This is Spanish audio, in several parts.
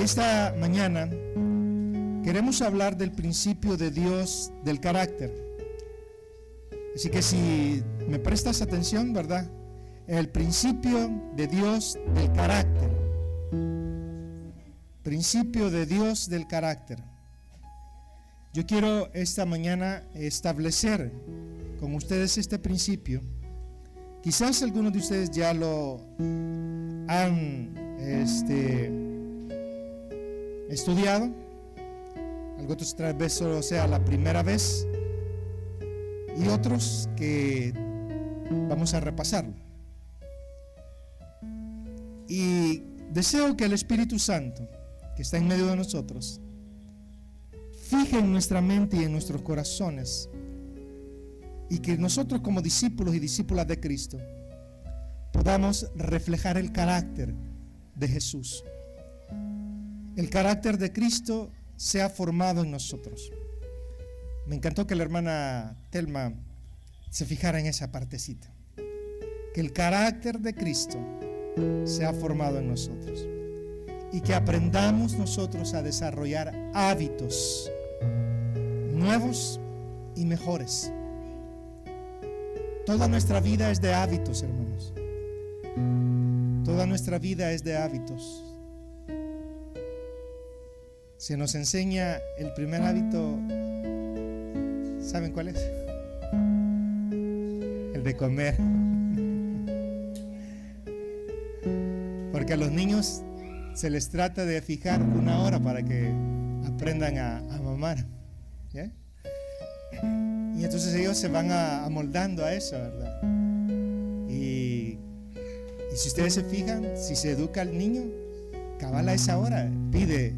Esta mañana queremos hablar del principio de Dios del carácter. Así que si me prestas atención, ¿verdad? El principio de Dios del carácter. Principio de Dios del carácter. Yo quiero esta mañana establecer con ustedes este principio. Quizás algunos de ustedes ya lo han estudiado, algunos tal vez solo sea la primera vez, y otros que vamos a repasarlo. Y deseo que el Espíritu Santo, que está en medio de nosotros, fije en nuestra mente y en nuestros corazones, y que nosotros como discípulos y discípulas de Cristo podamos reflejar el carácter de Jesús. El carácter de Cristo sea formado en nosotros. Me encantó que la hermana Telma se fijara en esa partecita. Que el carácter de Cristo sea formado en nosotros. Y que aprendamos nosotros a desarrollar hábitos nuevos y mejores. Toda nuestra vida es de hábitos, hermanos. Toda nuestra vida es de hábitos. Se nos enseña el primer hábito, ¿saben cuál es? El de comer. Porque a los niños se les trata de fijar una hora para que aprendan a mamar, ¿ya? Y entonces ellos se van amoldando a eso, ¿verdad? Y si ustedes se fijan, si se educa al niño, cabal a esa hora pide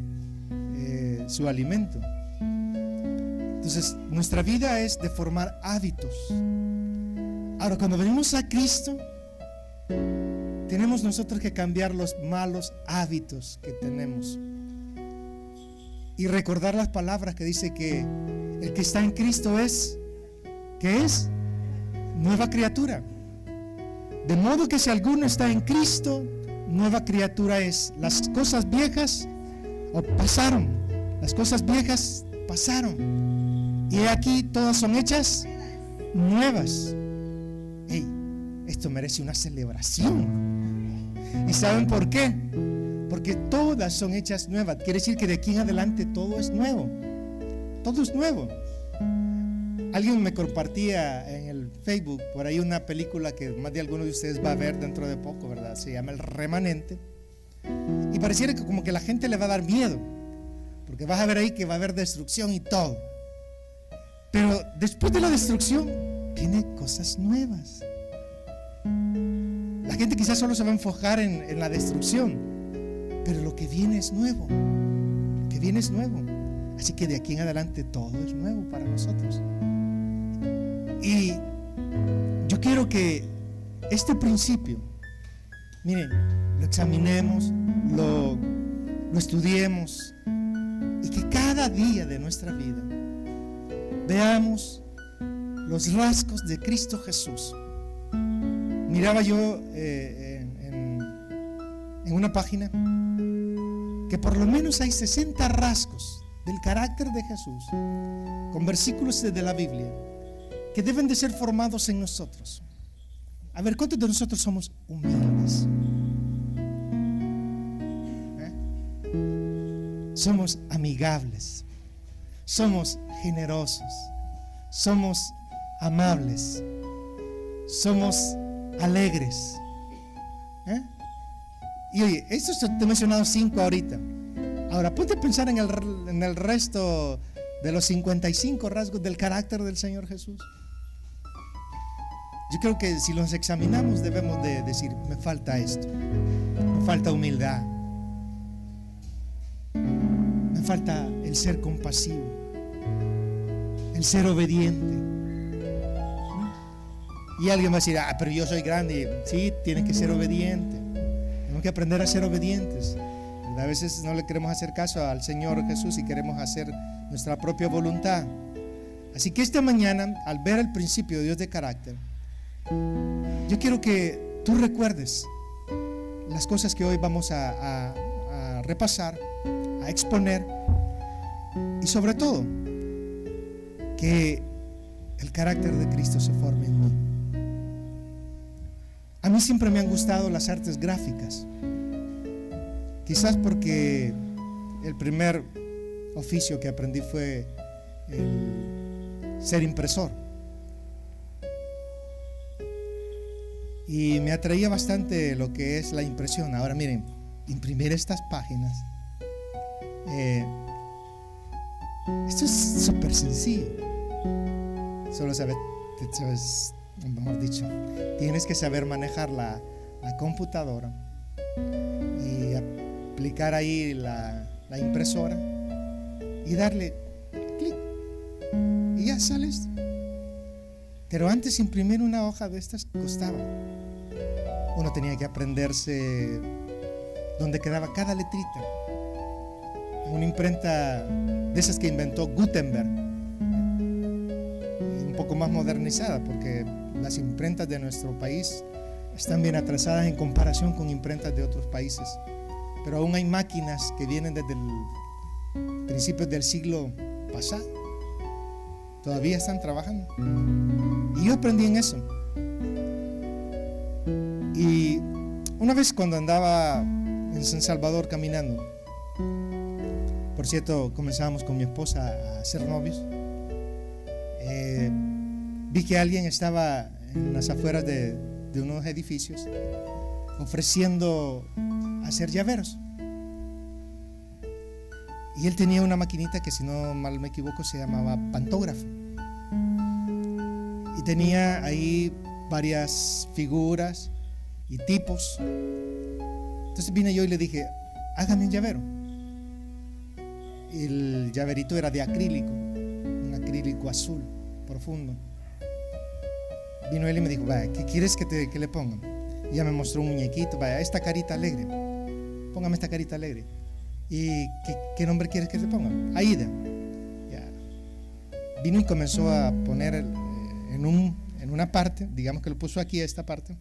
su alimento. Entonces nuestra vida es de formar hábitos. Ahora, cuando venimos a Cristo, tenemos nosotros que cambiar los malos hábitos que tenemos y recordar las palabras que dice que el que está en Cristo es, ¿qué es? Nueva criatura. De modo que si alguno está en Cristo, nueva criatura es. Las cosas viejas pasaron. Las cosas viejas pasaron. Y aquí todas son hechas nuevas. Hey, esto merece una celebración. ¿Y saben por qué? Porque todas son hechas nuevas. Quiere decir que de aquí en adelante todo es nuevo. Todo es nuevo. Alguien me compartía en el Facebook por ahí una película que más de alguno de ustedes va a ver dentro de poco, ¿verdad? Se llama El Remanente. Y pareciera que como que la gente le va a dar miedo, porque vas a ver ahí que va a haber destrucción y todo. Pero después de la destrucción vienen cosas nuevas. La gente quizás solo se va a enfocar en la destrucción, pero lo que viene es nuevo. Lo que viene es nuevo. Así que de aquí en adelante todo es nuevo para nosotros. Y yo quiero que este principio, miren, lo examinemos, lo estudiemos, y que cada día de nuestra vida veamos los rasgos de Cristo Jesús. Miraba yo en una página que por lo menos hay 60 rasgos del carácter de Jesús, con versículos de la Biblia, que deben de ser formados en nosotros. A ver, ¿cuántos de nosotros somos humildes? Somos amigables, somos generosos, somos amables, somos alegres. Y oye, estos te he mencionado 5 ahorita. Ahora ponte a pensar en el resto de los 55 rasgos del carácter del Señor Jesús. Yo creo que si los examinamos debemos de decir, me falta esto, me falta humildad, me falta el ser compasivo, el ser obediente. Y alguien va a decir, pero yo soy grande. Sí, tienes que ser obediente. Tenemos que aprender a ser obedientes. A veces no le queremos hacer caso al Señor Jesús y queremos hacer nuestra propia voluntad. Así que esta mañana, al ver el principio de Dios de carácter, yo quiero que tú recuerdes las cosas que hoy vamos a repasar a exponer, y sobre todo que el carácter de Cristo se forme en mí. A mí siempre me han gustado las artes gráficas, quizás porque el primer oficio que aprendí fue el ser impresor, y me atraía bastante lo que es la impresión. Ahora miren, imprimir estas páginas, esto es súper sencillo. Solo sabes, mejor dicho, tienes que saber manejar la computadora y aplicar ahí la impresora y darle clic y ya sale esto. Pero antes imprimir una hoja de estas costaba. Uno tenía que aprenderse dónde quedaba cada letrita. En una imprenta de esas que inventó Gutenberg, un poco más modernizada, porque las imprentas de nuestro país están bien atrasadas en comparación con imprentas de otros países. Pero aún hay máquinas que vienen desde el principios del siglo pasado. Todavía están trabajando. Y yo aprendí en eso. Y una vez cuando andaba en San Salvador caminando, por cierto, comenzábamos con mi esposa a ser novios, vi que alguien estaba en las afueras de unos edificios ofreciendo hacer llaveros. Y él tenía una maquinita que, si no mal me equivoco, se llamaba pantógrafo. Y tenía ahí varias figuras y tipos. Entonces vine yo y le dije: hágame un llavero. El llaverito era de acrílico, un acrílico azul profundo. Vino él y me dijo: vaya, ¿qué quieres que le ponga? Y ya me mostró un muñequito. Vaya, esta carita alegre, póngame esta carita alegre. ¿Y qué nombre quieres que te ponga? Aida. Ya. Vino y comenzó a poner en una parte, digamos que lo puso aquí, a esta parte,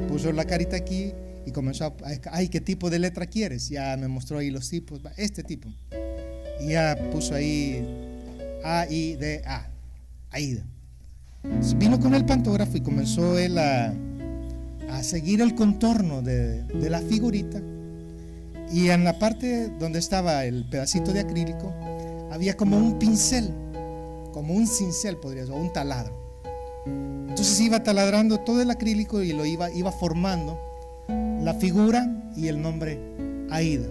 puso la carita aquí y comenzó ay, ¿qué tipo de letra quieres? Ya me mostró ahí los tipos, este tipo. Y ya puso ahí A-I-D-A, Aida. Entonces vino con el pantógrafo y comenzó él a seguir el contorno de la figurita. Y en la parte donde estaba el pedacito de acrílico había como un pincel, como un cincel podría ser, o un taladro. Entonces iba taladrando todo el acrílico y lo iba formando la figura y el nombre Aida.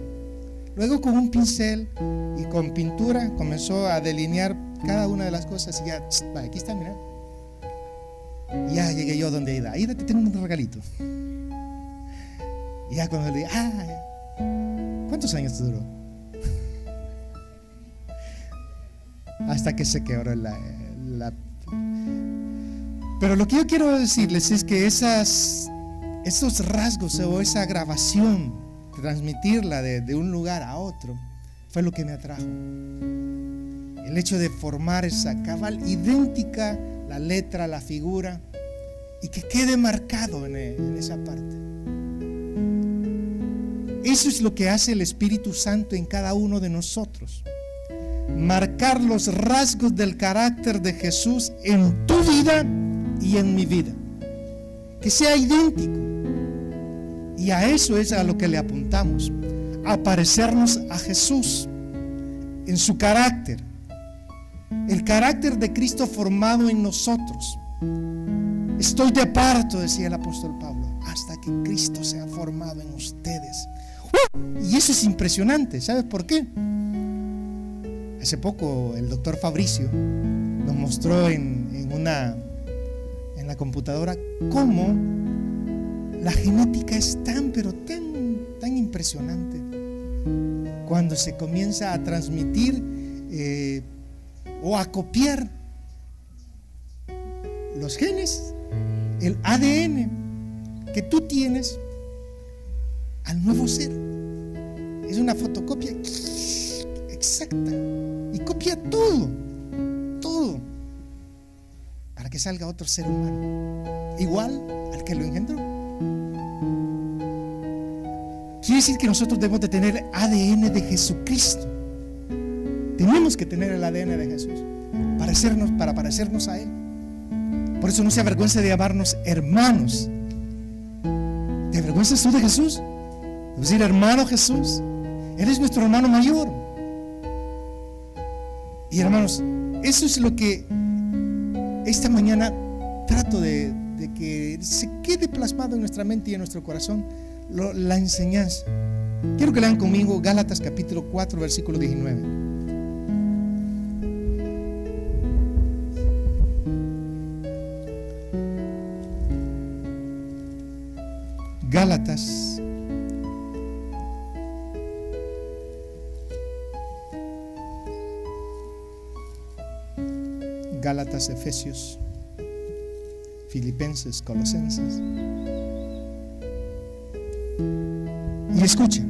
Luego con un pincel y con pintura comenzó a delinear cada una de las cosas y ya, aquí está, mira. Y ya llegué yo donde Aida. Aida, te tengo un regalito. Y ya cuando le dije, ¿cuántos años te duró? Hasta que se quebró Pero lo que yo quiero decirles es que esos rasgos o esa grabación, transmitirla de un lugar a otro, fue lo que me atrajo. El hecho de formar esa cabal idéntica, la letra, la figura, y que quede marcado en esa parte. Eso es lo que hace el Espíritu Santo en cada uno de nosotros. Marcar los rasgos del carácter de Jesús en tu vida y en mi vida. Que sea idéntico. Y a eso es a lo que le apuntamos. A parecernos a Jesús en su carácter. El carácter de Cristo formado en nosotros. Estoy de parto, decía el apóstol Pablo, hasta que Cristo sea formado en ustedes. Y eso es impresionante. ¿Sabes por qué? Hace poco el doctor Fabricio nos mostró en la computadora cómo la genética es tan impresionante. Cuando se comienza a transmitir o a copiar los genes, el ADN que tú tienes al nuevo ser. Es una fotocopia exacta y copia todo para que salga otro ser humano igual al que lo engendró. Quiere decir que nosotros debemos de tener ADN de Jesucristo. Tenemos que tener el ADN de Jesús para parecernos a Él. Por eso no se avergüence de llamarnos hermanos. ¿Te avergüenzas tú de Jesús? Es decir, hermano Jesús, eres nuestro hermano mayor. Y hermanos, eso es lo que esta mañana trato de que se quede plasmado en nuestra mente y en nuestro corazón, la enseñanza. Quiero que lean conmigo Gálatas capítulo 4, versículo 19. Gálatas, Efesios, Filipenses, Colosenses. Y escucha,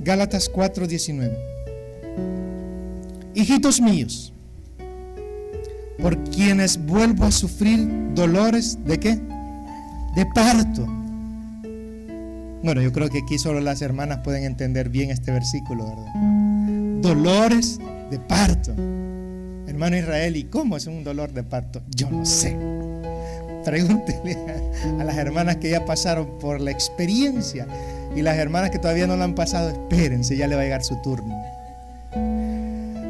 Gálatas 4:19. Hijitos míos, por quienes vuelvo a sufrir dolores, ¿de qué? De parto. Bueno, yo creo que aquí solo las hermanas pueden entender bien este versículo, ¿verdad? Dolores de parto. Hermano Israel, ¿y cómo es un dolor de parto? Yo no sé. Pregúntele a las hermanas que ya pasaron por la experiencia, y las hermanas que todavía no la han pasado, espérense, ya le va a llegar su turno.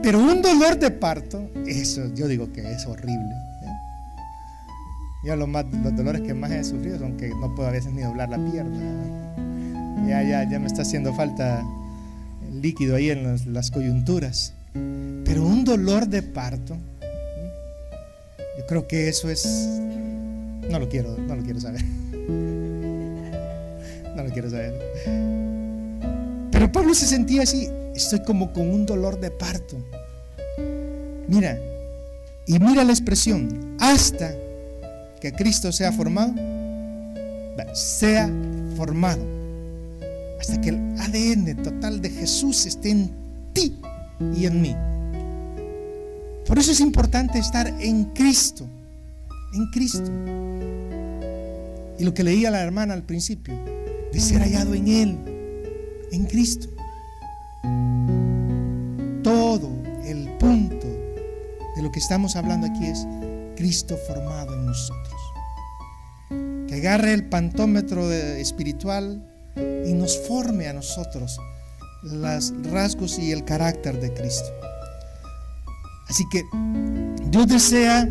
Pero un dolor de parto, eso yo digo que es horrible. Yo los dolores que más he sufrido son que no puedo a veces ni doblar la pierna. Ya me está haciendo falta el líquido ahí en las coyunturas. Pero un dolor de parto, yo creo que eso es... No lo quiero saber. No lo quiero saber. Pero Pablo se sentía así. Estoy como con un dolor de parto. Mira la expresión, hasta que Cristo sea formado. Sea formado. Hasta que el ADN total de Jesús esté en ti y en mí. Por eso es importante estar en Cristo. En Cristo. Y lo que leía la hermana al principio, de ser hallado en Él, en Cristo. Todo el punto de lo que estamos hablando aquí es Cristo formado en nosotros. Que agarre el pantómetro espiritual y nos forme a nosotros los rasgos y el carácter de Cristo. Así que Dios desea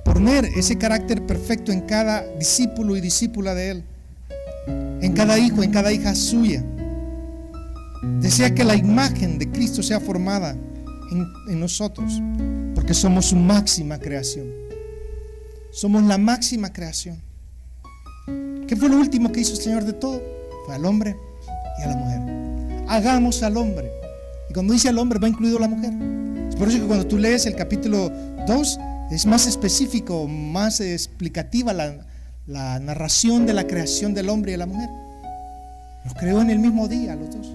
poner ese carácter perfecto en cada discípulo y discípula de Él, en cada hijo, en cada hija suya. Desea que la imagen de Cristo sea formada en nosotros, porque somos su máxima creación. Somos la máxima creación. ¿Qué fue lo último que hizo el Señor de todo? Fue al hombre y a la mujer. Hagamos al hombre. Y cuando dice al hombre va incluido la mujer. Es por eso que cuando tú lees el capítulo 2 es más específico, más explicativa la narración de la creación del hombre y de la mujer. Los creó en el mismo día los dos.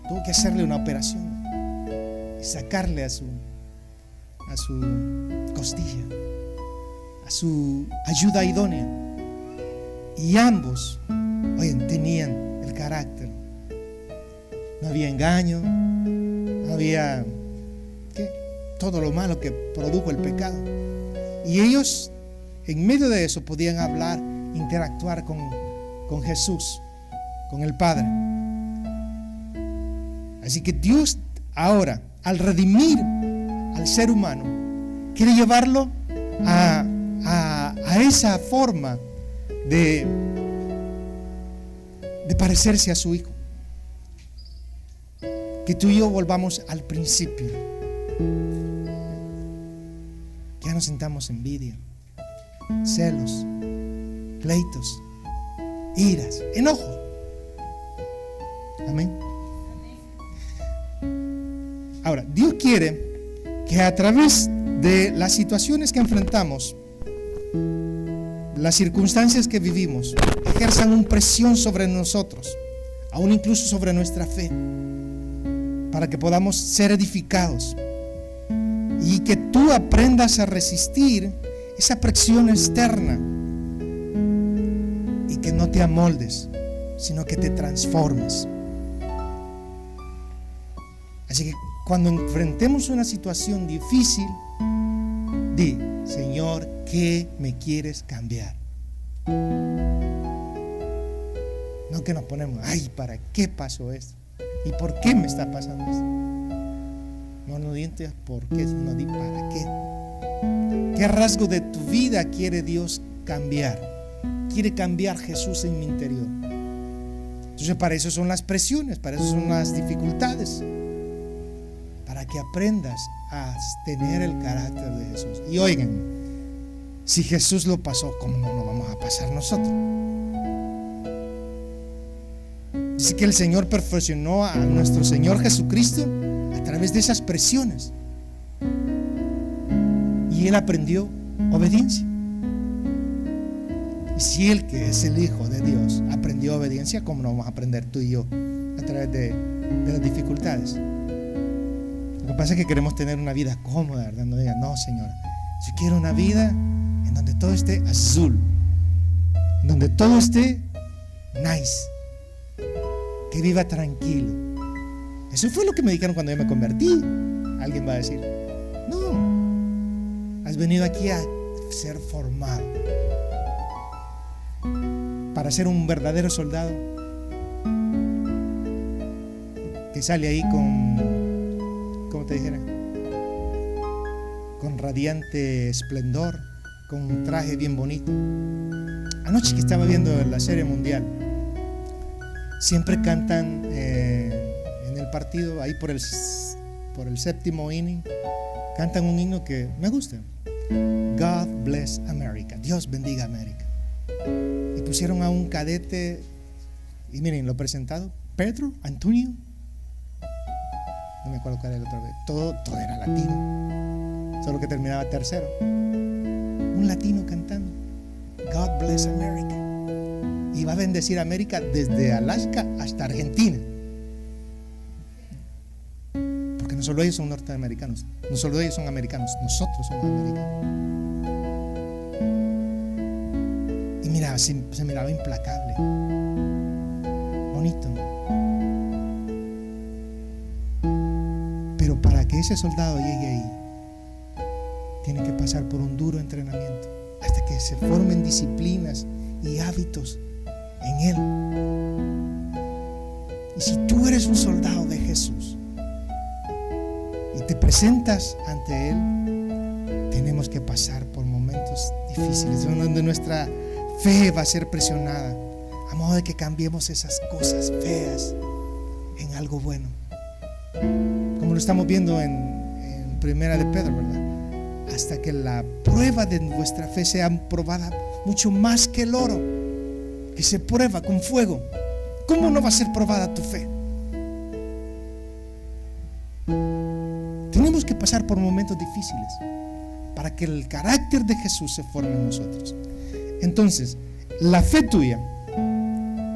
Tuvo que hacerle una operación y sacarle a su costilla, a su ayuda idónea. Y ambos, tenían el carácter. No había engaño, no había todo lo malo que produjo el pecado. Y ellos, en medio de eso, podían hablar, interactuar con Jesús, con el Padre. Así que Dios ahora, al redimir al ser humano, quiere llevarlo a esa forma de parecerse a su Hijo. Que tú y yo volvamos al principio. Ya no sintamos envidia, celos, pleitos, iras, enojo. Amén. Ahora, Dios quiere que a través de las situaciones que enfrentamos, las circunstancias que vivimos, ejerzan una presión sobre nosotros, aún incluso sobre nuestra fe, para que podamos ser edificados y que tú aprendas a resistir esa presión externa y que no te amoldes, sino que te transformes. Así que cuando enfrentemos una situación difícil, di: Señor, ¿qué me quieres cambiar? No que nos ponemos: ay, ¿para qué pasó esto? ¿Y por qué me está pasando esto? No digas por qué, sino di para qué. ¿Qué rasgo de tu vida quiere Dios cambiar? Quiere cambiar Jesús en mi interior. Entonces, para eso son las presiones, para eso son las dificultades, para que aprendas a tener el carácter de Jesús. Y oigan, si Jesús lo pasó, ¿cómo no lo vamos a pasar nosotros? Dice que el Señor perfeccionó a nuestro Señor Jesucristo a través de esas presiones, y Él aprendió obediencia. Y si Él, que es el Hijo de Dios, aprendió obediencia, ¿cómo no vamos a aprender tú y yo a través de las dificultades? Lo que pasa es que queremos tener una vida cómoda, ¿verdad? No digan: no, Señor, yo quiero una vida en donde todo esté azul, en donde todo esté nice, que viva tranquilo. Eso fue lo que me dijeron cuando yo me convertí. Alguien va a decir: no, has venido aquí a ser formado para ser un verdadero soldado que sale ahí con, ¿cómo te dijera?, con radiante esplendor, con un traje bien bonito. Anoche que estaba viendo la Serie Mundial, siempre cantan en el partido, ahí por el séptimo inning, cantan un himno que me gusta: God bless America, Dios bendiga América. Y pusieron a un cadete, y miren lo presentado: Pedro Antonio, no me acuerdo cuál era el otro vez, todo era latino, solo que terminaba tercero. Un latino cantando God bless America, y va a bendecir América desde Alaska hasta Argentina, porque no solo ellos son norteamericanos, no solo ellos son americanos, nosotros somos americanos. Y mira, se miraba implacable, bonito. Pero para que ese soldado llegue ahí, tiene que pasar por un duro entrenamiento hasta que se formen disciplinas y hábitos en Él. Y si tú eres un soldado de Jesús y te presentas ante Él, tenemos que pasar por momentos difíciles donde nuestra fe va a ser presionada, a modo de que cambiemos esas cosas feas en algo bueno, como lo estamos viendo en Primera de Pedro, ¿verdad? Hasta que la prueba de vuestra fe sea probada mucho más que el oro, que se prueba con fuego. ¿Cómo no va a ser probada tu fe? Tenemos que pasar por momentos difíciles para que el carácter de Jesús se forme en nosotros. Entonces, la fe tuya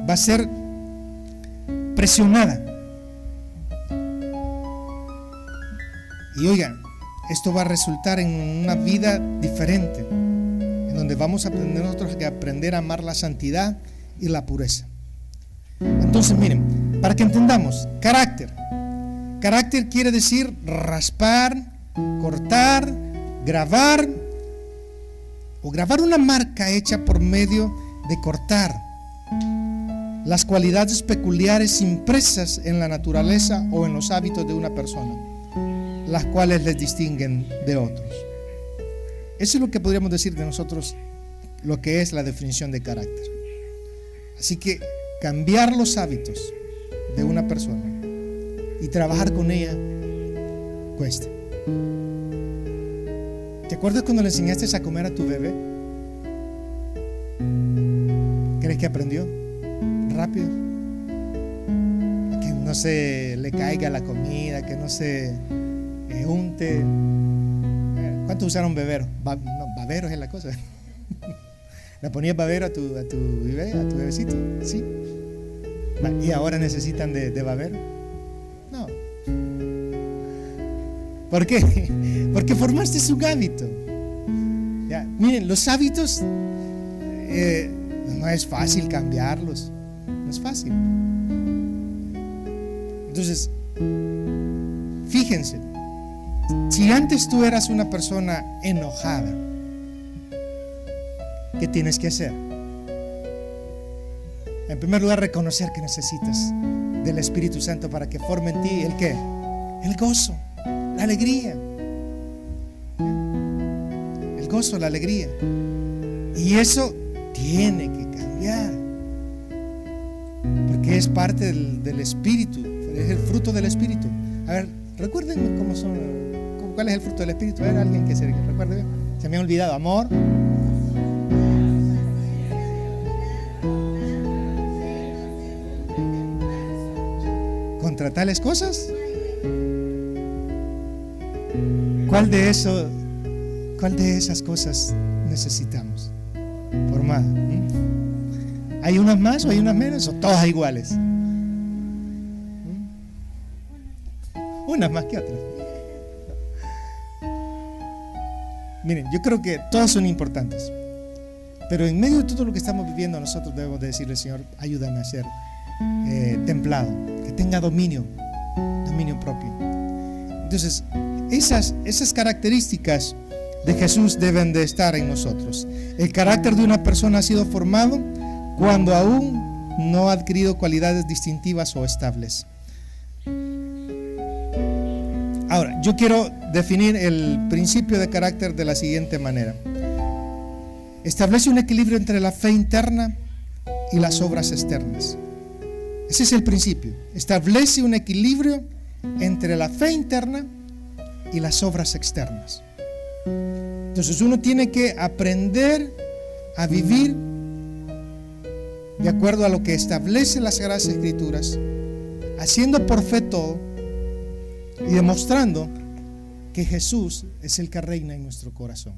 va a ser presionada. Y oigan, esto va a resultar en una vida diferente, en donde vamos a aprender nosotros a aprender a amar la santidad y la pureza. Entonces, miren, para que entendamos, carácter. Carácter quiere decir raspar, cortar, grabar, o grabar una marca hecha por medio de cortar las cualidades peculiares impresas en la naturaleza o en los hábitos de una persona, las cuales les distinguen de otros. Eso es lo que podríamos decir de nosotros, lo que es la definición de carácter. Así que cambiar los hábitos de una persona y trabajar con ella cuesta. ¿Te acuerdas cuando le enseñaste a comer a tu bebé? ¿Crees que aprendió rápido? Que no se le caiga la comida, que no se unte. ¿Cuántos usaron babero? Babero es la cosa. ¿Le ponías babero a tu bebé, a tu bebecito? Sí. ¿Y ahora necesitan de babero? No. ¿Por qué? Porque formaste un hábito. Ya, miren, los hábitos no es fácil cambiarlos. No es fácil. Entonces, Fíjense, si antes tú eras una persona enojada, ¿qué tienes que hacer? En primer lugar, reconocer que necesitas del Espíritu Santo para que forme en ti ¿el qué? El gozo, la alegría. El gozo, la alegría. Y eso tiene que cambiar, porque es parte del Espíritu, es el fruto del Espíritu. A ver, recuerden cuál es el fruto del Espíritu. A ver, alguien que se recuerde. Se me ha olvidado. Amor, contra tales cosas, ¿cuál de esas cosas necesitamos? Por más. ¿Hay unas más o hay unas menos o todas iguales? Unas más que otras. Miren, yo creo que todas son importantes, pero en medio de todo lo que estamos viviendo, nosotros debemos de decirle: Señor, ayúdame a ser templado, que tenga dominio propio. Entonces, esas características de Jesús deben de estar en nosotros. El carácter de una persona ha sido formado cuando aún no ha adquirido cualidades distintivas o estables. Ahora, yo quiero definir el principio de carácter de la siguiente manera. Establece un equilibrio entre la fe interna y las obras externas. Ese es el principio. Establece un equilibrio entre la fe interna y las obras externas. Entonces uno tiene que aprender a vivir de acuerdo a lo que establece las Sagradas Escrituras, haciendo por fe todo y demostrando que Jesús es el que reina en nuestro corazón.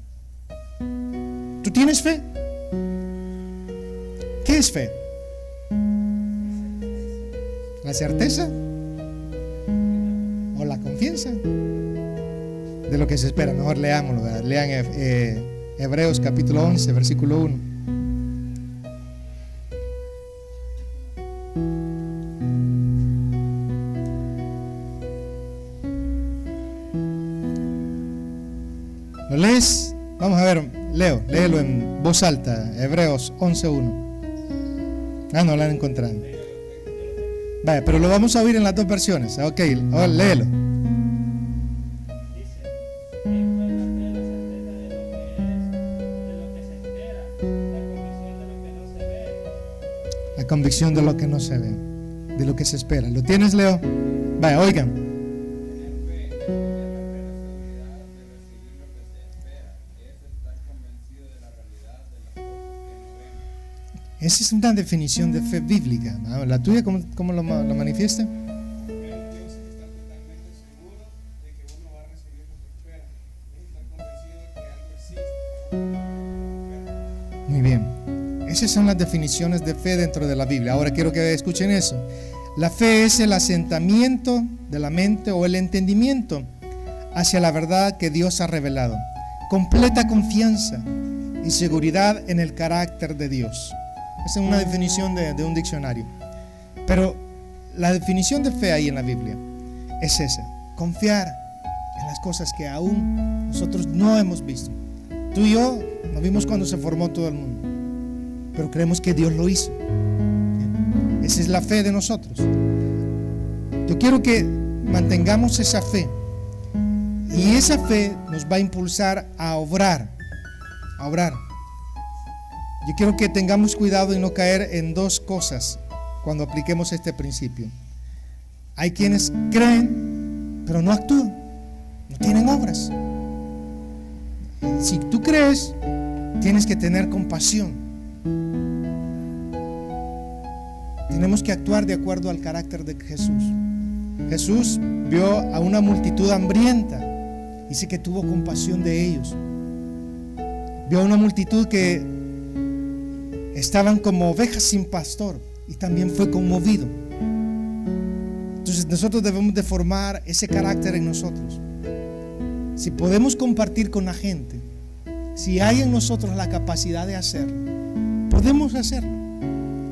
¿Tú tienes fe? ¿Qué es fe? ¿La certeza o la confianza de lo que se espera? Mejor leámoslo, ¿verdad? Lean Hebreos capítulo 11, versículo 1. ¿Lo lees? Vamos a ver, léelo en voz alta. Hebreos 11:1. No lo han encontrado. Vaya, pero lo vamos a oír en las dos versiones. Ok, ahora léelo. La convicción de lo que no se ve, de lo que se espera. ¿Lo tienes, Leo? Vaya, oigan. Esa es una definición de fe bíblica, ¿no? ¿La tuya cómo lo manifiesta? Muy bien. Esas son las definiciones de fe dentro de la Biblia. Ahora quiero que escuchen eso. La fe es el asentamiento de la mente o el entendimiento hacia la verdad que Dios ha revelado. Completa confianza y seguridad en el carácter de Dios. Esa es una definición de un diccionario. Pero la definición de fe ahí en la Biblia es esa: confiar en las cosas que aún nosotros no hemos visto. Tú y yo no vimos cuando se formó todo el mundo, pero creemos que Dios lo hizo. Esa es la fe de nosotros. Yo quiero que mantengamos esa fe, y esa fe nos va a impulsar a obrar. Yo quiero que tengamos cuidado y no caer en dos cosas cuando apliquemos este principio. Hay quienes creen, pero no actúan, no tienen obras. Si tú crees, tienes que tener compasión. Tenemos que actuar de acuerdo al carácter de Jesús. Jesús vio a una multitud hambrienta, dice que tuvo compasión de ellos. Vio a una multitud que estaban como ovejas sin pastor y también fue conmovido. Entonces nosotros debemos de formar ese carácter en nosotros. Si podemos compartir con la gente, si hay en nosotros la capacidad de hacerlo, podemos hacerlo.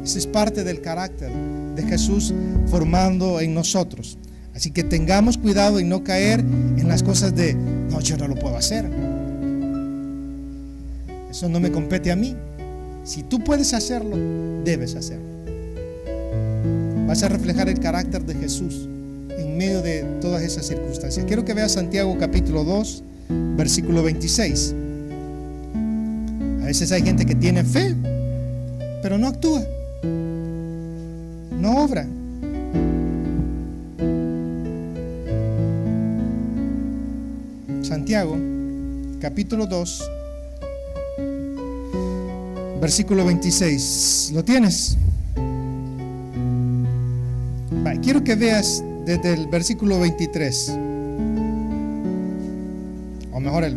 Esa es parte del carácter de Jesús formando en nosotros. Así que tengamos cuidado y no caer en las cosas de, no, yo no lo puedo hacer. Eso no me compete a mí. Si tú puedes hacerlo, debes hacerlo. Vas a reflejar el carácter de Jesús en medio de todas esas circunstancias. Quiero que veas Santiago capítulo 2, versículo 26. A veces hay gente que tiene fe, pero no actúa, no obra. Santiago capítulo 2, versículo 26. ¿Lo tienes? Quiero que veas desde el versículo 23, o mejor el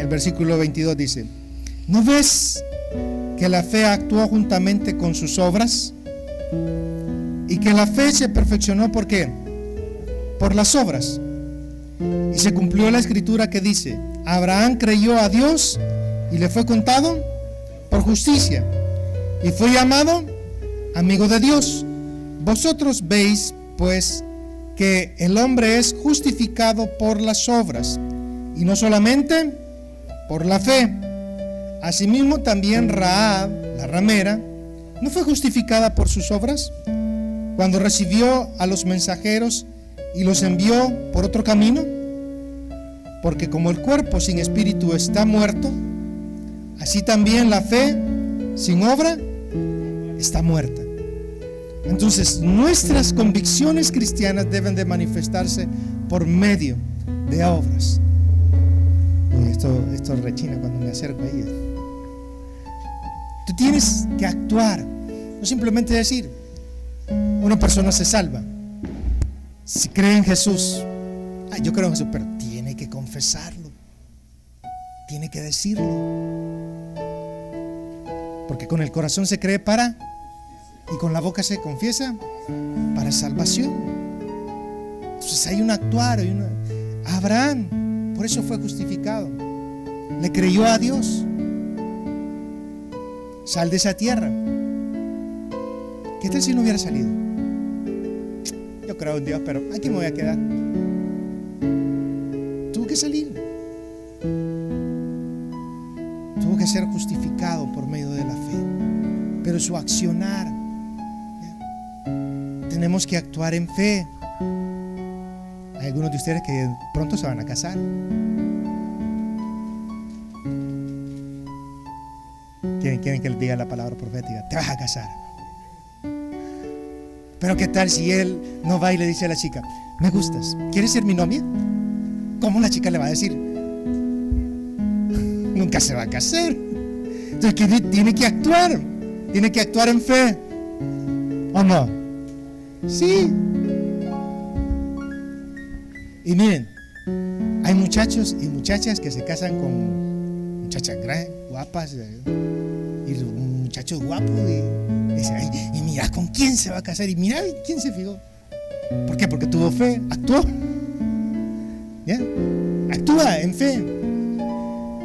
versículo 22 dice: ¿no ves que la fe actuó juntamente con sus obras? Y que la fe se perfeccionó, ¿por qué? Por las obras. Y se cumplió la escritura que dice: Abraham creyó a Dios y le fue contado por justicia, y fue llamado amigo de Dios. Vosotros veis, pues, que el hombre es justificado por las obras, y no solamente por la fe. Asimismo también Rahab, la ramera, ¿no fue justificada por sus obras cuando recibió a los mensajeros y los envió por otro camino? Porque como el cuerpo sin espíritu está muerto, así también la fe sin obra está muerta. Entonces, nuestras convicciones cristianas deben de manifestarse por medio de obras. Uy, esto rechina cuando me acerco a ella. Tú tienes que actuar, no simplemente decir. Una persona se salva si cree en Jesús. Yo creo en Jesús, pero tiene que confesarlo, tiene que decirlo, porque con el corazón se cree para, y con la boca se confiesa para salvación. Entonces hay un actuar, Abraham, por eso fue justificado, le creyó a Dios. Sal de esa tierra. ¿Qué tal si no hubiera salido? Yo creo en Dios, pero aquí me voy a quedar. Tuvo que salir. Tuvo que ser justificado por medio de la fe. Pero su accionar, tenemos que actuar en fe. Hay algunos de ustedes que pronto se van a casar. Quieren que les diga la palabra profética: te vas a casar. Pero ¿qué tal si él no va y le dice a la chica: me gustas, ¿quieres ser mi novia? ¿Cómo la chica le va a decir? Nunca se va a casar. Entonces tiene que actuar en fe, ¿o no? Sí. Y miren, hay muchachos y muchachas que se casan con muchachas grandes, guapas, y muchachos guapos, y dice: ay, y mira con quién se va a casar, y mira quién se fijó. ¿Por qué? Porque tuvo fe, actuó. ¿Ya? Actúa en fe.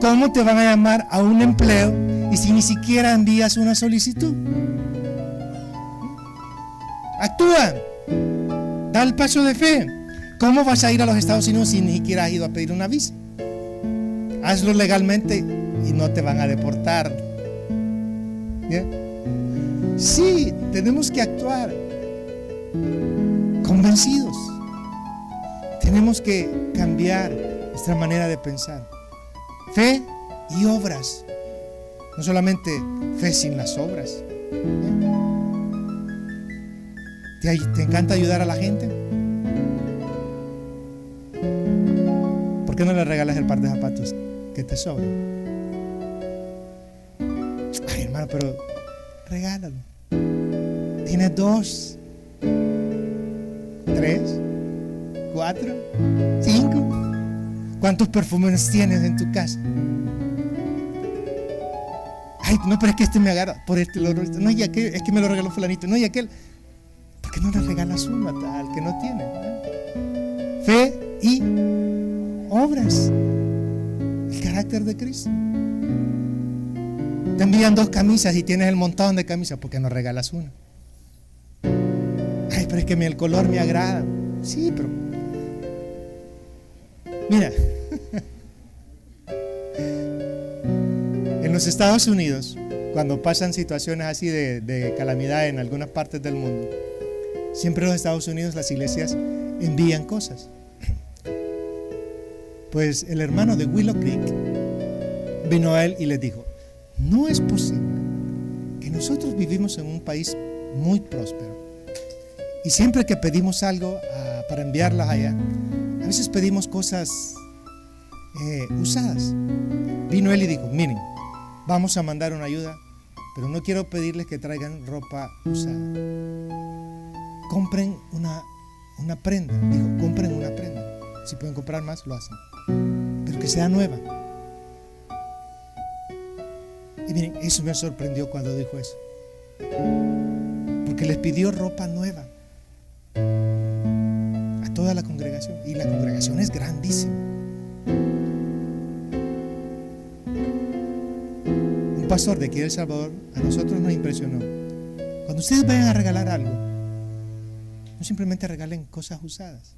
¿Cómo te van a llamar a un empleo y si ni siquiera envías una solicitud? Actúa, da el paso de fe. ¿Cómo vas a ir a los Estados Unidos si ni siquiera has ido a pedir una visa? Hazlo legalmente y no te van a deportar. ¿Ya? Sí, tenemos que actuar convencidos. Tenemos que cambiar nuestra manera de pensar. Fe y obras. No solamente fe sin las obras. ¿Te encanta ayudar a la gente? ¿Por qué no le regalas el par de zapatos que te sobra? Ay, hermano, pero regálalo. Tienes 2, 3, 4, 5. ¿Cuántos perfumes tienes en tu casa? Ay, no, pero es que este me agarra por este, lo otro. No, y aquel, es que me lo regaló fulanito. No, y aquel. ¿Por qué no le regalas uno al que no tiene? Fe y obras. El carácter de Cristo. Te envían 2 camisas y tienes el montón de camisas. ¿Por qué no regalas una? Ay, pero es que el color me agrada. Sí, pero mira, en los Estados Unidos, cuando pasan situaciones así de calamidad en algunas partes del mundo, siempre en los Estados Unidos las iglesias envían cosas. Pues el hermano de Willow Creek vino a él y les dijo: no es posible que nosotros vivimos en un país muy próspero y siempre que pedimos algo para enviarlas allá, a veces pedimos cosas usadas. Vino él y dijo: miren, vamos a mandar una ayuda, pero no quiero pedirles que traigan ropa usada. Compren una prenda. Dijo: compren una prenda. Si pueden comprar más, lo hacen, pero que sea nueva. Y miren, eso me sorprendió cuando dijo eso, porque les pidió ropa nueva a toda la congregación, y la congregación es grandísima. Un pastor de aquí de El Salvador a nosotros nos impresionó. Cuando ustedes vayan a regalar algo, no simplemente regalen cosas usadas,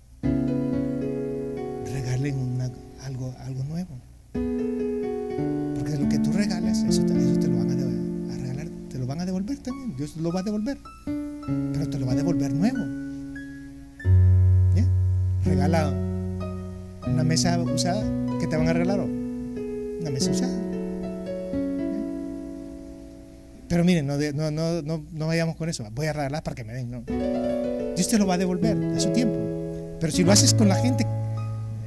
regalen algo nuevo, porque de lo que tú regales, eso te lo van a regalar, te lo van a devolver también. Dios lo va a devolver, pero te lo va a devolver nuevo. ¿Ya? Regala una mesa usada, ¿qué te van a regalar? Una mesa usada. Pero miren, no vayamos con eso. Voy a regalar para que me den. No. Dios te lo va a devolver a su tiempo. Pero si lo haces con la gente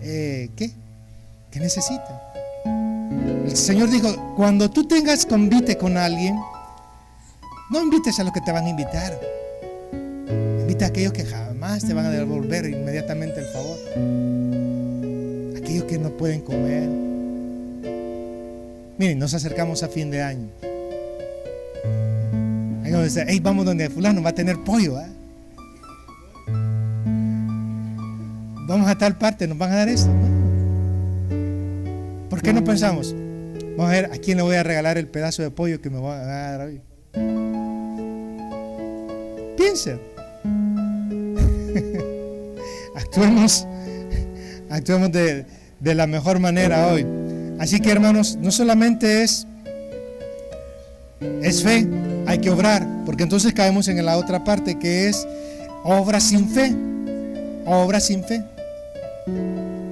¿qué necesita? El Señor dijo: cuando tú tengas convite con alguien, no invites a los que te van a invitar. Invita a aquellos que jamás te van a devolver inmediatamente el favor. Aquellos que no pueden comer. Miren, nos acercamos a fin de año. Hey, vamos donde fulano va a tener pollo, ¿eh? Vamos a tal parte, nos van a dar esto, ¿no? ¿Por qué no pensamos? Vamos a ver a quién le voy a regalar el pedazo de pollo que me va a dar hoy. Piensa. Actuemos de la mejor manera hoy. Así que, hermanos, no solamente es fe, hay que obrar, porque entonces caemos en la otra parte, que es obra sin fe. Obra sin fe.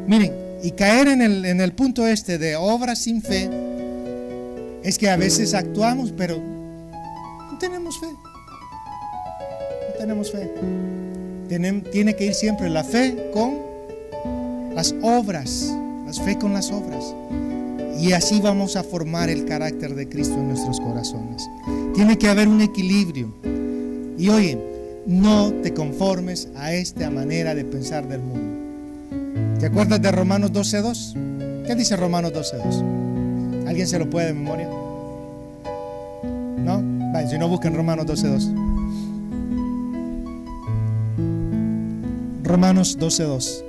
Miren, y caer en el punto de obra sin fe es que a veces actuamos, pero no tenemos fe. No tenemos fe. Tiene que ir siempre la fe con las obras. La fe con las obras. Y así vamos a formar el carácter de Cristo en nuestros corazones. Tiene que haber un equilibrio. Y oye, no te conformes a esta manera de pensar del mundo. ¿Te acuerdas de Romanos 12:2? ¿Qué dice Romanos 12:2? ¿Alguien se lo puede de memoria? ¿No? Vale, si no, busquen Romanos 12:2. Romanos 12:2.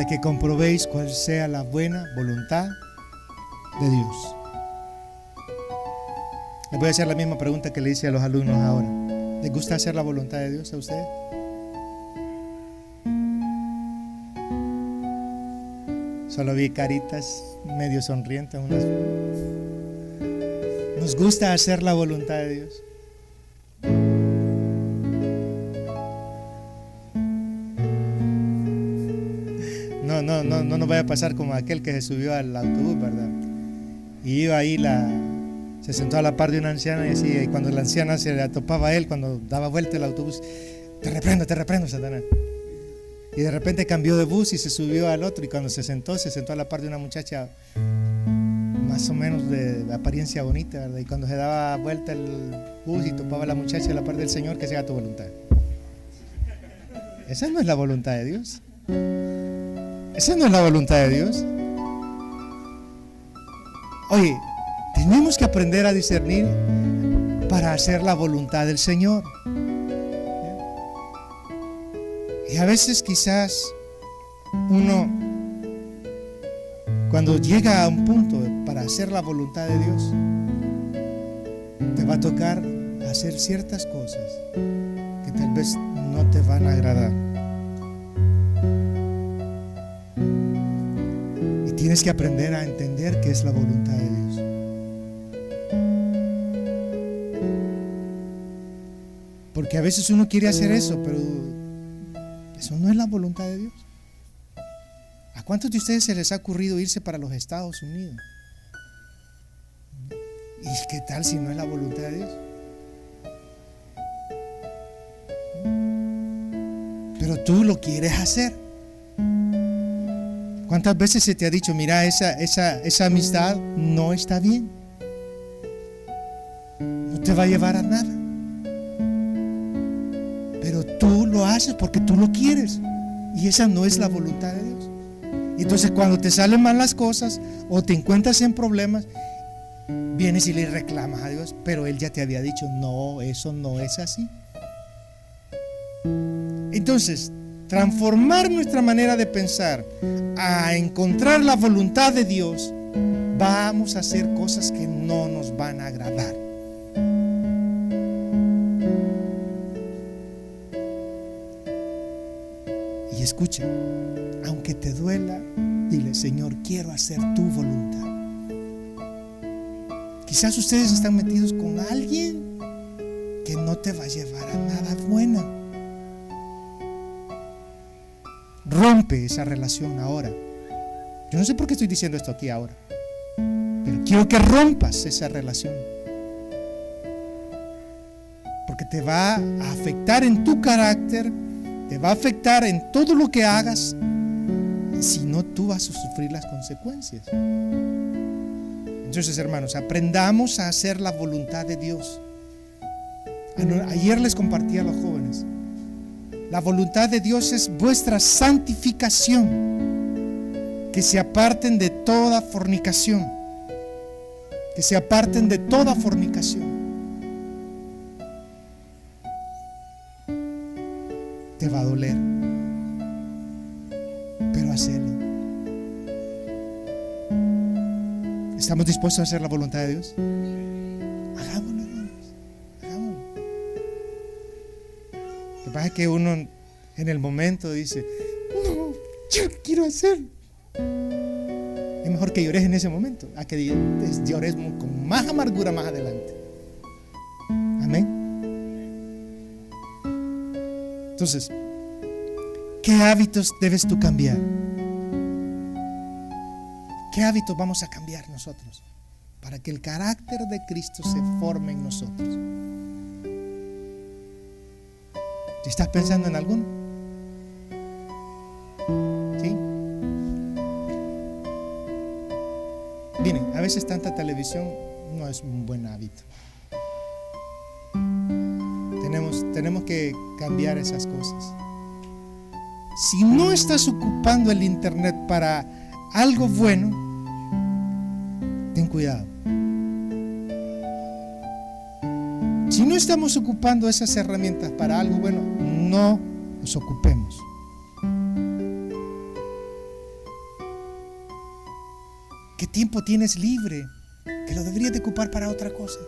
Que comprobéis cuál sea la buena voluntad de Dios. Les voy a hacer la misma pregunta que le hice a los alumnos ahora. ¿Les gusta hacer la voluntad de Dios a ustedes? Solo vi caritas medio sonrientes. ¿Nos gusta hacer la voluntad de Dios? No nos vaya a pasar como aquel que se subió al autobús, ¿verdad? Y iba ahí, se sentó a la par de una anciana y cuando la anciana se le topaba a él, cuando daba vuelta el autobús: te reprendo, Satanás. Y de repente cambió de bus y se subió al otro, y cuando se sentó a la par de una muchacha más o menos de apariencia bonita, ¿verdad? Y cuando se daba vuelta el bus y topaba a la muchacha a la par del Señor, que sea tu voluntad. Esa no es la voluntad de Dios. Esa no es la voluntad de Dios. Oye, tenemos que aprender a discernir para hacer la voluntad del Señor. Y a veces quizás uno, cuando llega a un punto para hacer la voluntad de Dios, te va a tocar hacer ciertas cosas que tal vez no te van a agradar. Y tienes que aprender a entender qué es la voluntad de Dios. Porque a veces uno quiere hacer eso, pero eso no es la voluntad de Dios. ¿A cuántos de ustedes se les ha ocurrido irse para los Estados Unidos? ¿Y qué tal si no es la voluntad de Dios? Pero tú lo quieres hacer. ¿Cuántas veces se te ha dicho, mira, esa amistad no está bien? No te va a llevar a nada. Pero tú lo haces porque tú lo quieres. Y esa no es la voluntad de Dios. Entonces cuando te salen mal las cosas o te encuentras en problemas, vienes y le reclamas a Dios, pero Él ya te había dicho, no, eso no es así. Entonces, transformar nuestra manera de pensar a encontrar la voluntad de Dios, vamos a hacer cosas que no nos van a agradar. Y escucha, aunque te duela, dile, Señor, quiero hacer tu voluntad. Quizás ustedes están metidos con alguien que no te va a llevar a nada bueno. Rompe esa relación ahora. Yo no sé por qué estoy diciendo esto aquí ahora, pero quiero que rompas esa relación, porque te va a afectar en tu carácter, te va a afectar en todo lo que hagas. Si no, tú vas a sufrir las consecuencias. Entonces, hermanos, aprendamos a hacer la voluntad de Dios. Ayer les compartí a los jóvenes, la voluntad de Dios es vuestra santificación, que se aparten de toda fornicación, que se aparten de toda fornicación. Te va a doler, pero hacelo. ¿Estamos dispuestos a hacer la voluntad de Dios? Hagámoslo, hermanos, hagámoslo. Lo que pasa es que uno en el momento dice, no, yo quiero hacerlo. Es mejor que llores en ese momento a que llores con más amargura más adelante. Amén. Entonces, ¿qué hábitos debes tú cambiar? ¿Qué hábitos vamos a cambiar nosotros para que el carácter de Cristo se forme en nosotros? ¿Estás pensando en alguno? ¿Sí? Miren, a veces tanta televisión no es un buen hábito. Tenemos que cambiar esas cosas. Si no estás ocupando el internet para algo bueno, ten cuidado. Si no estamos ocupando esas herramientas para algo bueno, no nos ocupemos. ¿Qué tiempo tienes libre que lo deberías de ocupar para otra cosa?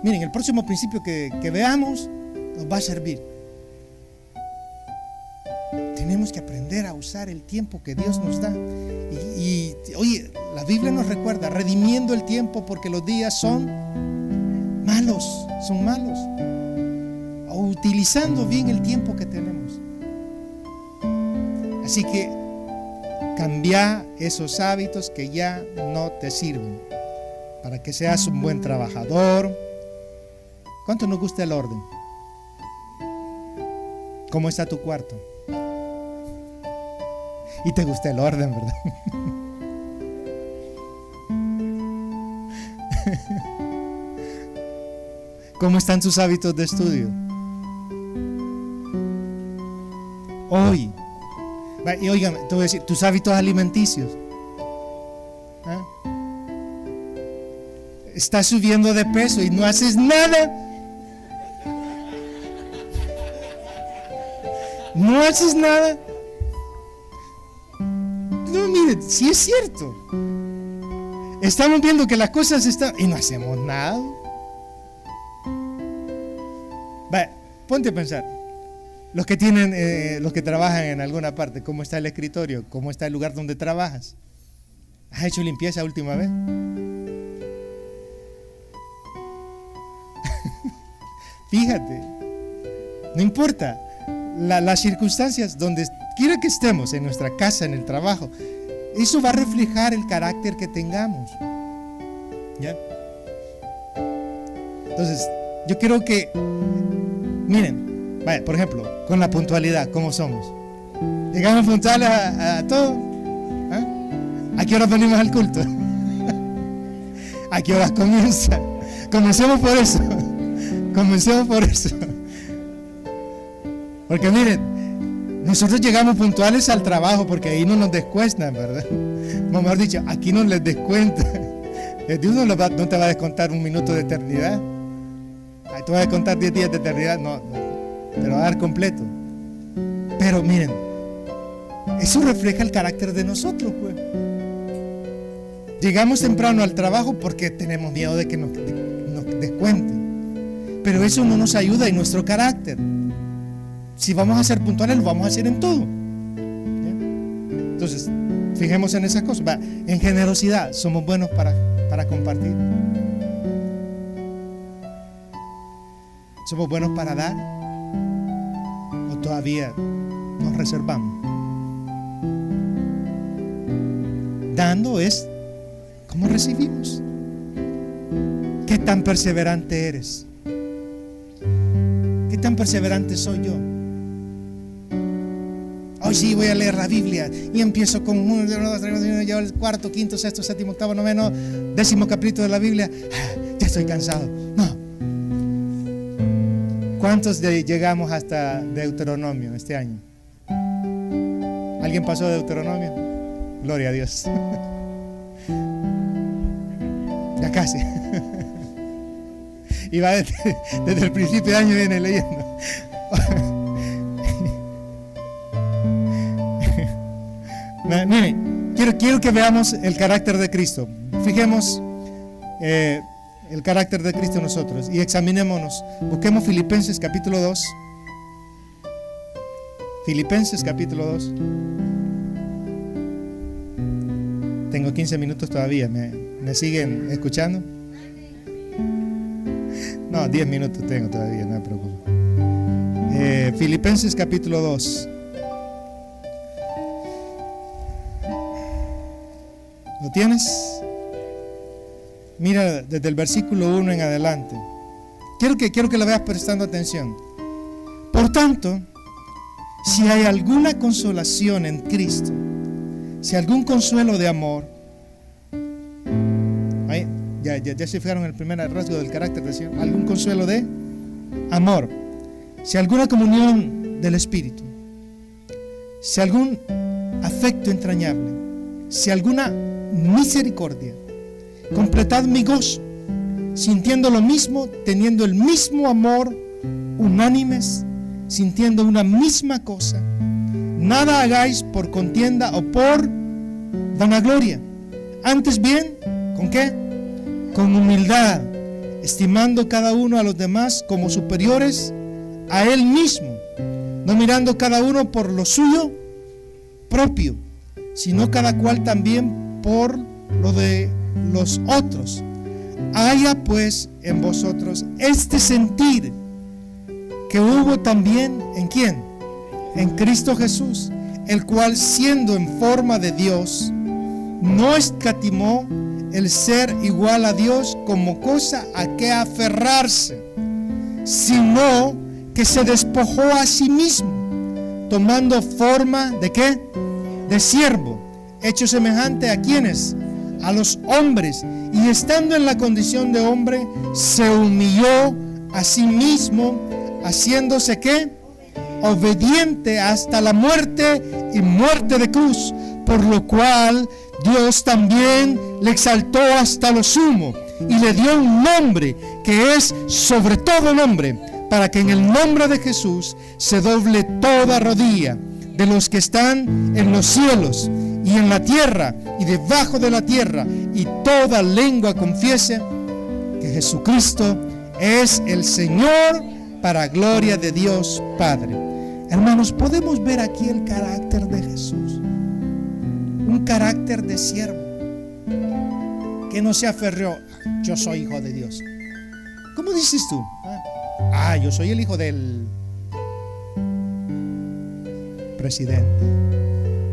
Miren, el próximo principio que veamos nos va a servir. Tenemos que aprender a usar el tiempo que Dios nos da. Y oye, la Biblia nos recuerda, redimiendo el tiempo porque los días son malos. O utilizando bien el tiempo que tenemos. Así que cambia esos hábitos que ya no te sirven para que seas un buen trabajador. ¿Cuánto nos gusta el orden? ¿Cómo está tu cuarto? Y te gusta el orden, ¿verdad? ¿Cómo están tus hábitos de estudio? Hoy. Y oigan, te voy a decir, tus hábitos alimenticios. estás subiendo de peso y no haces nada. No haces nada. No, mire, sí es cierto. Estamos viendo que las cosas están y no hacemos nada. Vaya, ponte a pensar. Los que trabajan en alguna parte, ¿cómo está el escritorio? ¿Cómo está el lugar donde trabajas? ¿Has hecho limpieza última vez? Fíjate, no importa las circunstancias donde quiera que estemos, en nuestra casa, en el trabajo, eso va a reflejar el carácter que tengamos. ¿Ya? Entonces, yo quiero que, miren, vaya, por ejemplo, con la puntualidad, ¿cómo somos? ¿Llegamos puntuales a todo? ¿Ah? ¿A qué hora venimos al culto? ¿A qué horas comienza? Comencemos por eso. Comencemos por eso. Porque miren, nosotros llegamos puntuales al trabajo porque ahí no nos descuentan, ¿verdad? Mejor dicho, aquí no les descuenta. Dios no te va a descontar un minuto de eternidad. Te va a descontar 10 días de eternidad. No, te lo va a dar completo. Pero miren, eso refleja el carácter de nosotros, pues. Llegamos temprano al trabajo porque tenemos miedo de que nos descuenten. Pero eso no nos ayuda en nuestro carácter. Si vamos a ser puntuales, lo vamos a hacer en todo. ¿Ya? Entonces, fijemos en esas cosas. Va, en generosidad, somos buenos para compartir. ¿Somos buenos para dar? ¿O todavía nos reservamos? Dando es como recibimos. ¿Qué tan perseverante eres? ¿Qué tan perseverante soy yo? Hoy sí voy a leer la Biblia y empiezo con llevo el cuarto, quinto, sexto, séptimo, octavo, noveno, 10º capítulo de la Biblia. Ya estoy cansado. No. ¿Cuántos llegamos hasta Deuteronomio este año? ¿Alguien pasó de Deuteronomio? Gloria a Dios. Ya casi. Y va desde el principio de año viene leyendo. Miren, quiero que veamos el carácter de Cristo. Fijemos el carácter de Cristo en nosotros y examinémonos. Busquemos Filipenses capítulo 2. Filipenses capítulo 2. Tengo 15 minutos todavía. ¿Me siguen escuchando? No, 10 minutos tengo todavía, no me preocupo. Filipenses capítulo 2. ¿Lo tienes? Mira desde el versículo 1 en adelante. Quiero que lo veas prestando atención. Por tanto, si hay alguna consolación en Cristo, si algún consuelo de amor, ahí, ya se fijaron el primer rasgo del carácter del Señor, algún consuelo de amor, si alguna comunión del Espíritu, si algún afecto entrañable, si alguna misericordia, completad mi gozo, sintiendo lo mismo, teniendo el mismo amor, unánimes, sintiendo una misma cosa. Nada hagáis por contienda o por vanagloria, antes bien, ¿con qué? Con humildad, estimando cada uno a los demás como superiores a él mismo, no mirando cada uno por lo suyo propio, sino cada cual también por lo de los otros. Haya pues en vosotros este sentir que hubo también ¿en quién? En Cristo Jesús, el cual siendo en forma de Dios, no escatimó el ser igual a Dios como cosa a que aferrarse, sino que se despojó a sí mismo, tomando forma ¿de qué? De siervo, hecho semejante a quienes, a los hombres, y estando en la condición de hombre, se humilló a sí mismo, haciéndose ¿qué? Obediente hasta la muerte y muerte de cruz, por lo cual Dios también le exaltó hasta lo sumo y le dio un nombre que es sobre todo nombre, para que en el nombre de Jesús se doble toda rodilla de los que están en los cielos y en la tierra y debajo de la tierra, y toda lengua confiese que Jesucristo es el Señor, para gloria de Dios Padre. Hermanos, podemos ver aquí el carácter de Jesús, un carácter de siervo, que no se aferró: yo soy hijo de Dios. ¿Cómo dices tú? Yo soy el hijo del presidente,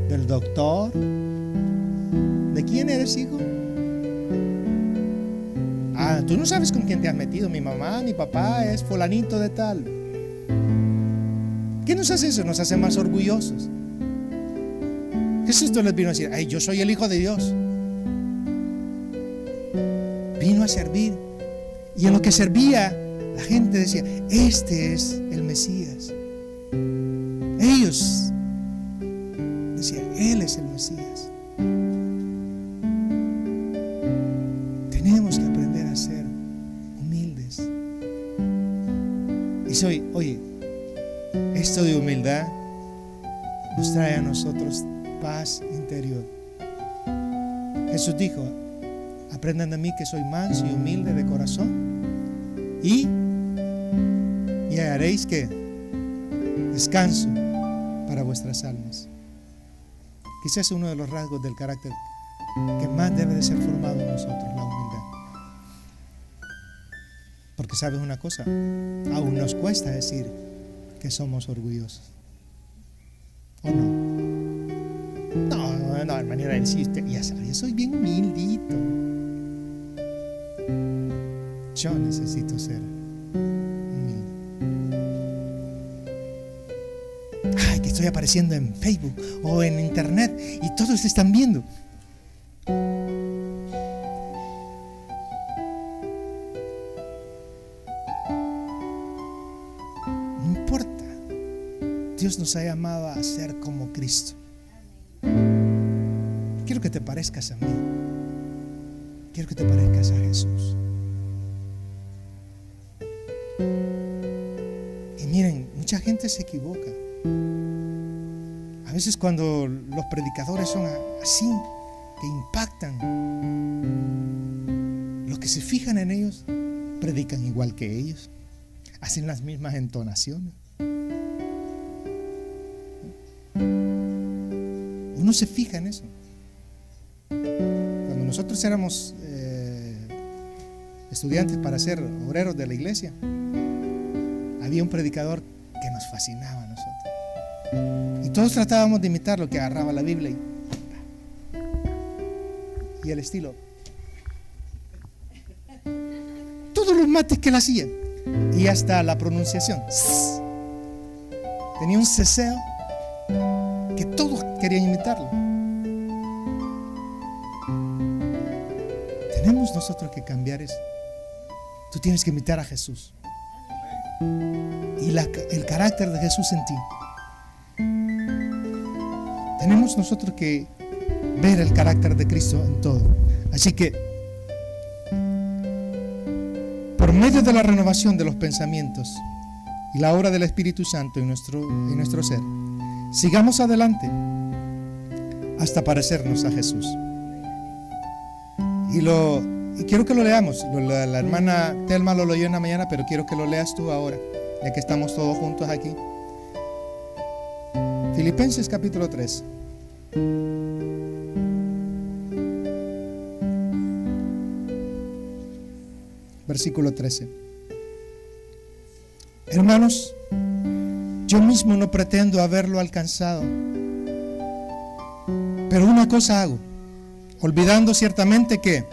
del doctor. ¿De quién eres hijo? Tú no sabes con quién te has metido. Mi mamá, mi papá es fulanito de tal. ¿Qué nos hace eso? Nos hace más orgullosos. Jesús no les vino a decir: yo soy el hijo de Dios. Vino a servir. Y en lo que servía, la gente decía: este es el Mesías. Ellos decían: Él es el Mesías. Tenemos que aprender a ser humildes. Y oye, esto de humildad nos trae a nosotros paz interior. Jesús dijo: aprendan de mí que soy manso y humilde de corazón, y hallaréis que descanso para vuestras almas. Quizás es uno de los rasgos del carácter que más debe de ser formado en nosotros, la humildad. Porque sabes una cosa, aún nos cuesta decir que somos orgullosos. ¿O no? No, hermano, él sí, ya sabe, yo soy bien humildito. Yo necesito ser humilde. Que estoy apareciendo en Facebook o en internet y todos te están viendo. No importa. Dios nos ha llamado a ser como Cristo. Quiero que te parezcas a mí. Quiero que te parezcas a Jesús. Y miren, mucha gente se equivoca. A veces cuando los predicadores son así, que impactan, los que se fijan en ellos predican igual que ellos, hacen las mismas entonaciones. Uno se fija en eso. Cuando nosotros éramos estudiantes para ser obreros de la iglesia, había un predicador que nos fascinaba a nosotros. Y todos tratábamos de imitar lo que agarraba la Biblia y el estilo. Todos los mates que él hacía. Y hasta la pronunciación. Tenía un ceseo que todos querían imitarlo. Tenemos nosotros que cambiar eso. Tú tienes que imitar a Jesús. Y el carácter de Jesús en ti. Tenemos nosotros que ver el carácter de Cristo en todo. Así que, por medio de la renovación de los pensamientos y la obra del Espíritu Santo en nuestro ser, sigamos adelante hasta parecernos a Jesús. Y quiero que lo leamos. La hermana Telma lo leyó en la mañana, pero quiero que lo leas tú ahora, ya que estamos todos juntos aquí. Filipenses capítulo 3. Versículo 13. Hermanos, yo mismo no pretendo haberlo alcanzado, pero una cosa hago, olvidando ciertamente que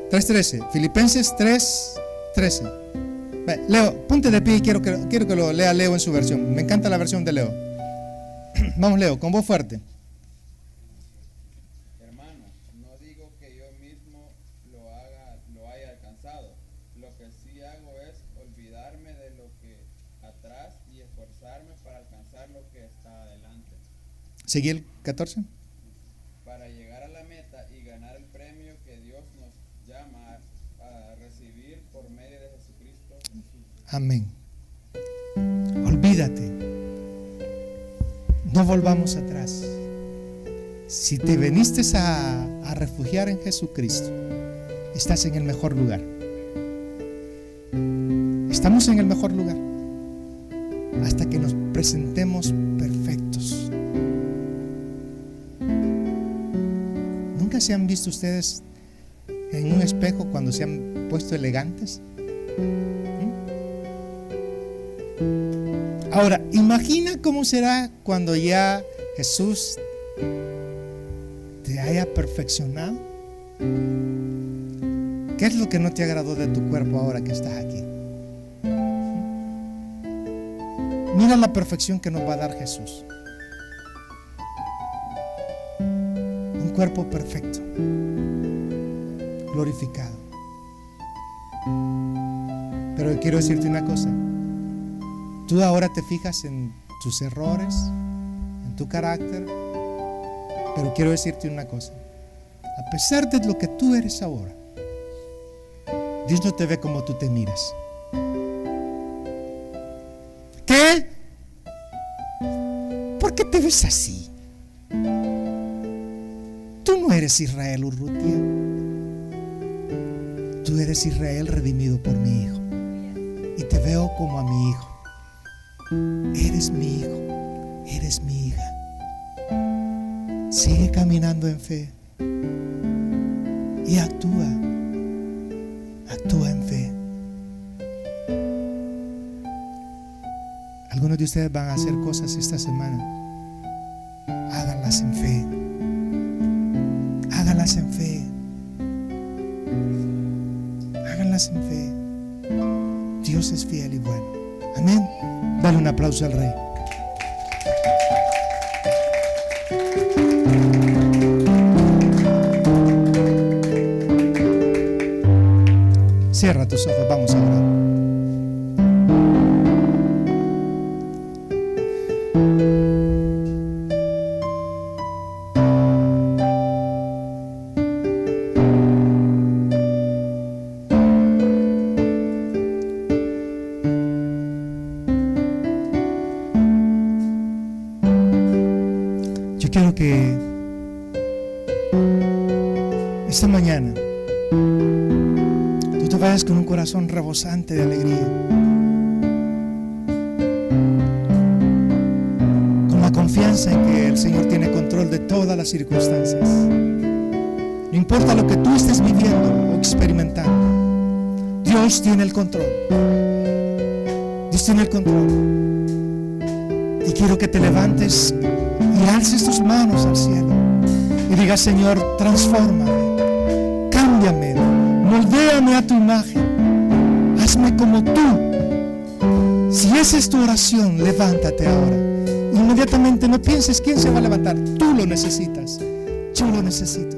3:13, Filipenses 3:13. Leo, ponte de pie y quiero que lo lea Leo en su versión. Me encanta la versión de Leo. Vamos, Leo, con voz fuerte. Hermanos, no digo que yo mismo lo haya alcanzado. Lo que sí hago es olvidarme de lo que atrás y esforzarme para alcanzar lo que está adelante. ¿Seguí el 14? Para llegar a la meta y ganar el premio que Dios nos llama Amén. Olvídate. No volvamos atrás. Si te viniste a refugiar en Jesucristo, estás en el mejor lugar. Estamos en el mejor lugar hasta que nos presentemos perfectos. ¿Nunca se han visto ustedes en un espejo cuando se han puesto elegantes? Ahora, imagina cómo será cuando ya Jesús te haya perfeccionado. ¿Qué es lo que no te agradó de tu cuerpo ahora que estás aquí? Mira la perfección que nos va a dar Jesús. Un cuerpo perfecto, glorificado. Pero quiero decirte una cosa. Tú ahora te fijas en tus errores, en tu carácter, pero quiero decirte una cosa. A pesar de lo que tú eres ahora, Dios no te ve como tú te miras. ¿Qué? ¿Por qué te ves así? Tú no eres Israel Urrutia. Tú eres Israel redimido por mi Hijo. Y te veo como a mi hijo. Eres mi hijo, eres mi hija. Sigue caminando en fe y actúa en fe. Algunos de ustedes van a hacer cosas esta semana. Háganlas en fe. Háganlas en fe. Háganlas en fe. Dios es fiel y bueno. Amén. Dale un aplauso al Rey. Cierra tus ojos, vamos a orar. Yo quiero que esta mañana tú te vayas con un corazón rebosante de alegría, con la confianza en que el Señor tiene control de todas las circunstancias. No importa lo que tú estés viviendo o experimentando, Dios tiene el control. Dios tiene el control. Y quiero que te levantes y alces tus manos al cielo y digas: Señor, transfórmame, cámbiame, moldéame a tu imagen, hazme como tú. Si esa es tu oración, levántate ahora. Inmediatamente no pienses quién se va a levantar. Tú lo necesitas, yo lo necesito.